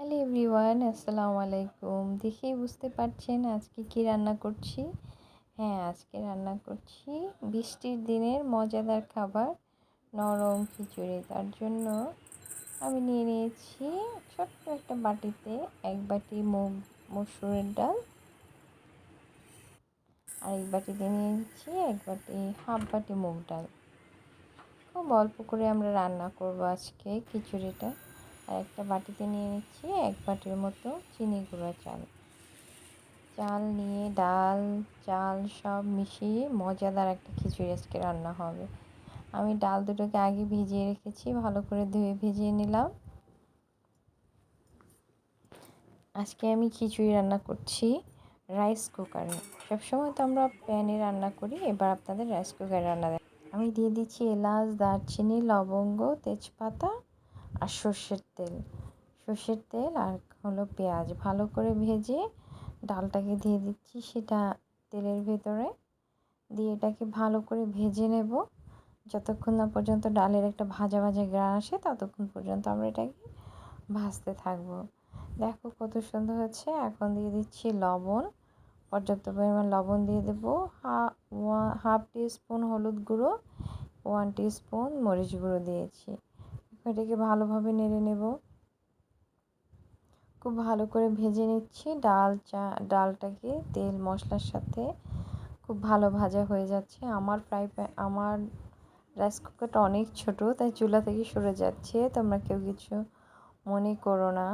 Hello everyone, আসসালামু আলাইকুম। দেখেই বুঝতে পারছেন আজকে কি রান্না করছি। হ্যাঁ, আজকে রান্না করছি বৃষ্টির দিনের মজাদার খাবার, নরম খিচুড়ি। তার জন্য আমি নিয়ে নিয়েছি ছোট্ট একটা বাটিতে 1 বাটি মসুরের ডাল, আর 1 বাটিতে নিয়ে নিচ্ছি 1 বাটি, হাফ বাটি মুগ ডাল। খুব অল্প করে আমরা রান্না করব আজকে খিচুড়িটা। আর একটা বাটিতে নিয়ে নিচ্ছি 1 বাটির মতো চিনি গুঁড়া চাল। চাল নিয়ে ডাল, চাল সব মিশিয়ে মজাদার একটা খিচুড়ি আজকে রান্না হবে। আমি ডাল দুটোকে আগে ভিজিয়ে রেখেছি, ভালো করে ধুয়ে ভিজিয়ে নিলাম। আজকে আমি খিচুড়ি রান্না করছি রাইস কুকারে। সবসময় তো আমরা প্যানে রান্না করি, এবার আপনাদের রাইস কুকারে রান্না দেয়। আমি দিয়ে দিচ্ছি এলাচ, দারচিনি, লবঙ্গ, তেজপাতা আর সর্ষের তেল আর হলো পেঁয়াজ। ভালো করে ভেজে ডালটাকে দিয়ে দিচ্ছি সেটা তেলের ভেতরে দিয়ে এটাকে ভালো করে ভেজে নেব। যতক্ষণ না পর্যন্ত ডালের একটা ভাজা ভাজা গ্রান আসে ততক্ষণ পর্যন্ত আমরা এটাকে ভাজতে থাকবো। দেখো কত সুন্দর হচ্ছে। এখন দিয়ে দিচ্ছি লবণ, পর্যাপ্ত পরিমাণ লবণ দিয়ে দেবো। হাফ টিস্পুন হলুদ গুঁড়ো, 1 টিস্পুন মরিচ গুঁড়ো দিয়েছি। এটাকে ভালোভাবে নেড়ে নেব। খুব ভালো করে ভেজে নিচ্ছি ডালটাকে তেল মশলার সাথে খুব ভালো ভাজা হয়ে যাচ্ছে। আমার রাইস কুকারটা অনেক ছোট, তাই চুলা থেকে সরে যাচ্ছে। তোমরা কেউ কিছু মনে করো না,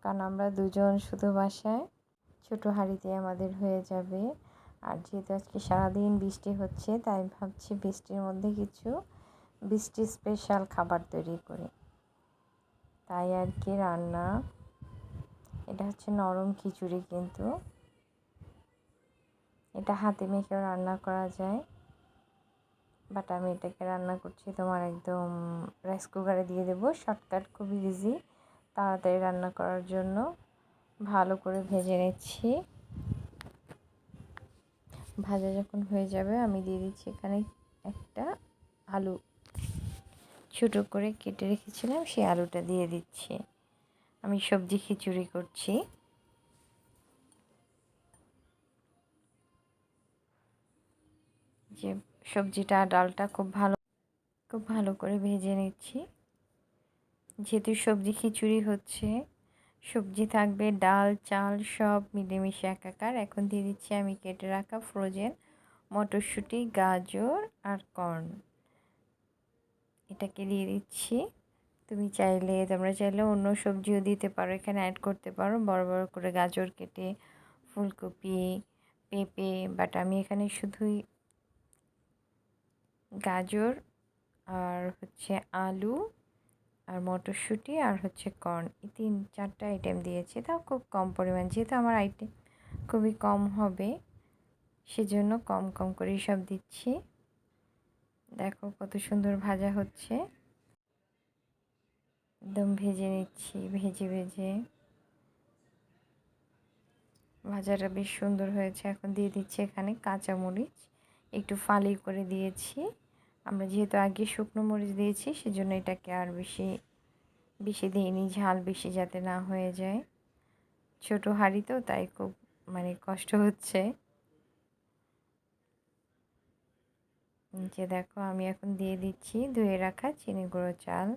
কারণ আমরা দুজন শুধু বাসায়, ছোট হাঁড়িতে আমাদের হয়ে যাবে। আর যেহেতু আজকে সারাদিন বৃষ্টি হচ্ছে, তাই ভাবছি বৃষ্টির মধ্যে কিছু বৃষ্টি স্পেশাল খাবার তৈরি করি, তাই আর কি রান্না। এটা হচ্ছে নরম খিচুড়ি, কিন্তু এটা হাতে মেখেও রান্না করা যায়, বাট আমি এটাকে রান্না করছি তোমার একদম রাইস কুকারে দিয়ে দেবো। শর্টকাট, খুবই ইজি, তাড়াতাড়ি রান্না করার জন্য। ভালো করে ভেজে নিচ্ছি। ভাজা যখন হয়ে যাবে আমি দিয়ে দিচ্ছি এখানে একটা আলু, ছোটো করে কেটে রেখেছিলাম, সেই আলুটা দিয়ে দিচ্ছি। আমি সবজি খিচুড়ি করছি। যে সবজিটা ডালটা খুব ভালো করে ভেজে নিচ্ছি। যেহেতু সবজি খিচুড়ি হচ্ছে, সবজি থাকবে, ডাল চাল সব মিলেমিশে একাকার। এখন দিয়ে দিচ্ছি আমি কেটে রাখা ফ্রোজেন মটরশুঁটি, গাজর আর কর্ন, এটাকে দিয়ে দিচ্ছি। তোমরা চাইলে অন্য সবজিও দিতে পারো, এখানে অ্যাড করতে পারো, বড় বড় করে গাজর কেটে, ফুলকপি, পেঁপে, বাট আমি এখানে শুধুই গাজর আর হচ্ছে আলু আর মটরশুঁটি আর হচ্ছে কর্ন, এই 3-4টা আইটেম দিয়েছি। তাও খুব কম পরিমাণ, যেহেতু আমার আইটেম খুবই কম হবে, সেজন্য কম কম করেই সব দিচ্ছি। দেখো কত সুন্দর ভাজা হচ্ছে, একদম ভেজে নিচ্ছি। ভেজে ভাজাটা বেশ সুন্দর হয়েছে। এখন দিয়ে দিচ্ছি এখানে কাঁচামরিচ, একটু ফালি করে দিয়েছি। আমরা যেহেতু আগে শুকনো মরিচ দিয়েছি, সেজন্য এটাকে আর বেশি বেশি দিইনি, ঝাল বেশি যাতে না হয়ে যায়। ছোট হাঁড়ি তো, তাই খুব কষ্ট হচ্ছে। যে দেখো আমি এখন দিয়ে দিচ্ছি ধুয়ে রাখা চিনি গুঁড়ো চাল।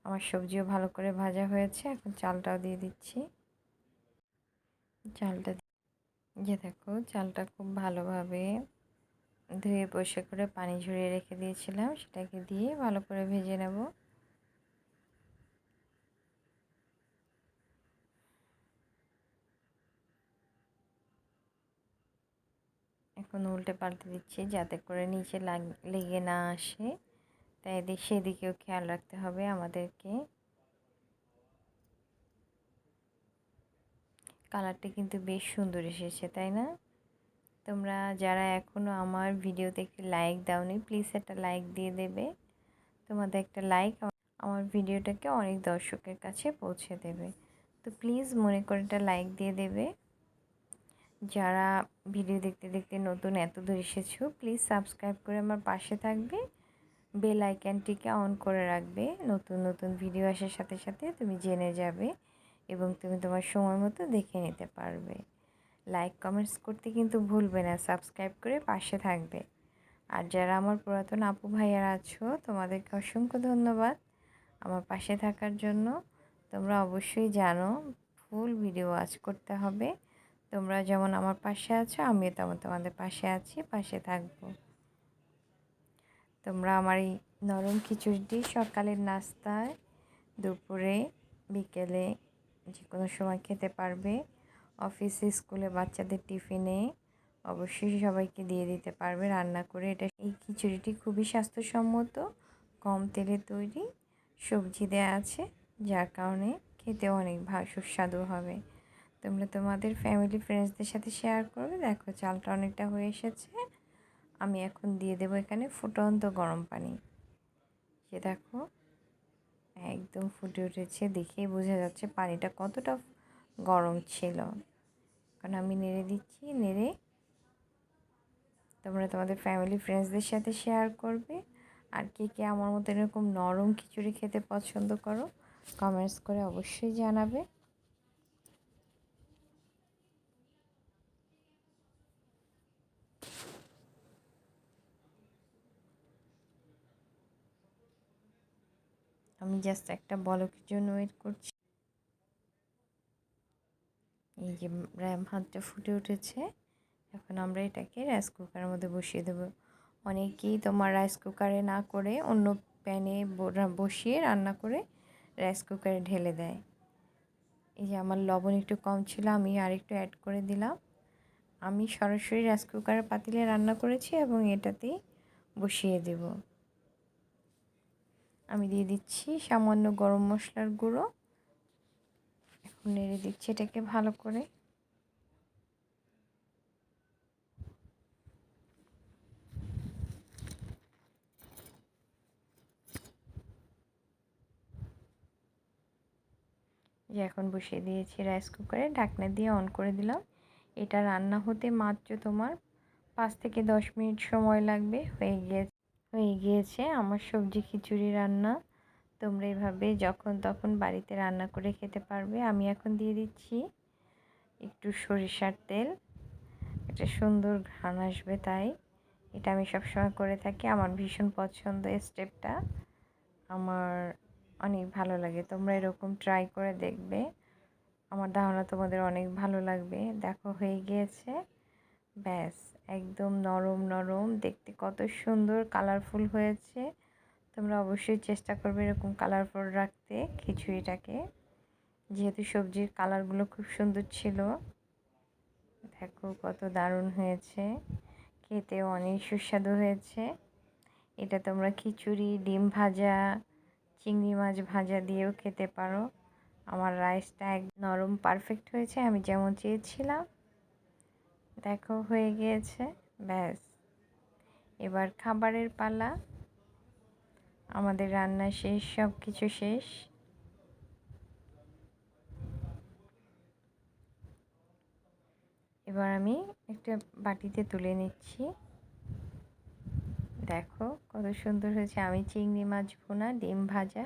আমার সবজিও ভালো করে ভাজা হয়েছে, এখন চালটাও দিয়ে দিচ্ছি। চালটা যে দেখো চালটা খুব ভালোভাবে ধুয়ে পরিষ্কার করে পানি ঝরিয়ে রেখে দিয়েছিলাম, সেটাকে দিয়ে ভালো করে ভেজে নেব। এখন উল্টে পাল্টে দিচ্ছি যাতে করে নিচে লেগে না আসে, তাই সেদিকেও খেয়াল রাখতে হবে আমাদেরকে। কালারটা কিন্তু বেশ সুন্দর এসেছে, তাই না? তোমরা যারা এখনও আমার ভিডিওতে একটি লাইক দাওনি, প্লিজ একটা লাইক দিয়ে দেবে। তোমাদের একটা লাইক আমার ভিডিওটাকে অনেক দর্শকের কাছে পৌঁছে দেবে, তো প্লিজ মনে করে একটা লাইক দিয়ে দেবে। যারা ভিডিও দেখতে দেখতে নতুন এত দূর এসেছো, প্লিজ সাবস্ক্রাইব করে আমার পাশে থাকবে, বেল আইকনটিকে অন করে রাখবে। নতুন নতুন ভিডিও আসার সাথে সাথে তুমি জেনে যাবে এবং তুমি তোমার সময় মতো দেখে নিতে পারবে। লাইক কমেন্টস করতে কিন্তু ভুলবে না, সাবস্ক্রাইব করে পাশে থাকবে। আর যারা আমার পুরাতন আপু ভাইয়ারা আছো, তোমাদেরকে অসংখ্য ধন্যবাদ আমার পাশে থাকার জন্য। তোমরা অবশ্যই জানো ফুল ভিডিও ওয়াচ করতে হবে। তোমরা যেমন আমার পাশে আছো, আমিও তেমন তোমাদের পাশে আছি, পাশে থাকবো। তোমরা আমার এই নরম খিচুড়িটি সকালের নাস্তায়, দুপুরে, বিকেলে যে কোনো সময় খেতে পারবে। অফিসে, স্কুলে বাচ্চাদের টিফিনে অবশ্যই সবাইকে দিয়ে দিতে পারবে রান্না করে। এই খিচুড়িটি খুবই স্বাস্থ্যসম্মত, কম তেলে তৈরি, সবজি দেওয়া আছে, যার কারণে খেতে অনেক সুস্বাদু হবে। তোমরা তোমাদের ফ্যামিলি ফ্রেন্ডসদের সাথে শেয়ার করবে। দেখো চালটা অনেকটা হয়ে এসেছে। আমি এখন দিয়ে দেবো এখানে ফুটন্ত গরম পানি। যে দেখো একদম ফুটে উঠেছে, দেখেই বোঝা যাচ্ছে পানিটা কতটা গরম ছিল। কারণ আমি নেড়ে দিচ্ছি, নেড়ে তোমরা তোমাদের ফ্যামিলি ফ্রেন্ডসদের সাথে শেয়ার করবে। আর কে কে আমার মতো এরকম নরম খিচুড়ি খেতে পছন্দ করো, কমেন্টস করে অবশ্যই জানাবে। আমি জাস্ট একটা বলকের জন্য ওয়েট করছি। এই যে ভাতটা ফুটে উঠেছে, এখন আমরা এটাকে রাইস কুকারের মধ্যে বসিয়ে দেবো। অনেকেই তোমার রাইস কুকারে না করে অন্য প্যানে বসিয়ে রান্না করে রাইস কুকারে ঢেলে দেয়। এই যে আমার লবণ একটু কম ছিল, আমি আরেকটু অ্যাড করে দিলাম। আমি সরাসরি রাইস কুকারের পাতিলে রান্না করেছি এবং এটাতেই বসিয়ে দেব। আমি দিয়ে দিচ্ছি সামান্য গরম মশলার গুঁড়ো। এখন নেড়ে দিচ্ছি এটাকে ভালো করে। যে এখন বসিয়ে দিয়েছি রাইস কুকারে, ঢাকনা দিয়ে অন করে দিলাম। এটা রান্না হতে মাত্র তোমার 5 থেকে 10 মিনিট সময় লাগবে। হয়ে গিয়েছে আমার সবজি খিচুড়ি রান্না। তোমরা এভাবে যখন তখন বাড়িতে রান্না করে খেতে পারবে। আমি এখন দিয়ে দিচ্ছি একটু সরিষার তেল, একটা সুন্দর ঘ্রাণ আসবে, তাই এটা আমি সবসময় করে থাকি। আমার ভীষণ পছন্দ এই স্টেপটা, আমার অনেক ভালো লাগে। তোমরা এরকম ট্রাই করে দেখবে, আমার ধারণা তোমাদের অনেক ভালো লাগবে। দেখো হয়ে গিয়েছে, ব্যাস একদম নরম নরম, দেখতে কত সুন্দর কালারফুল হয়েছে। তোমরা অবশ্যই চেষ্টা করবে এরকম কালারফুল রাখতে খিচুড়িটাকে, যেহেতু সবজির কালারগুলো খুব সুন্দর ছিল। দেখো কত দারুণ হয়েছে, খেতেও অনেক সুস্বাদু হয়েছে। এটা তোমরা খিচুড়ি, ডিম ভাজা, চিংড়ি মাছ ভাজা দিয়েও খেতে পারো। আমার রাইসটা এক নরম পারফেক্ট হয়েছে, আমি যেমন চেয়েছিলাম। দেখো হয়ে গিয়েছে, ব্যাস এবার খাবারের পালা। আমাদের রান্না শেষ, সব কিছু শেষ। এবার আমি একটা বাটিতে তুলে নিচ্ছি। দেখো কত সুন্দর হয়েছে। আমি চিংড়ি মাছ ভুনা, ডিম ভাজা,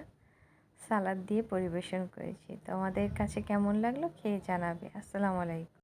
সালাদ দিয়ে পরিবেশন করেছি। তোমাদের কাছে কেমন লাগলো খেয়ে জানাবে। আসসালামু আলাইকুম।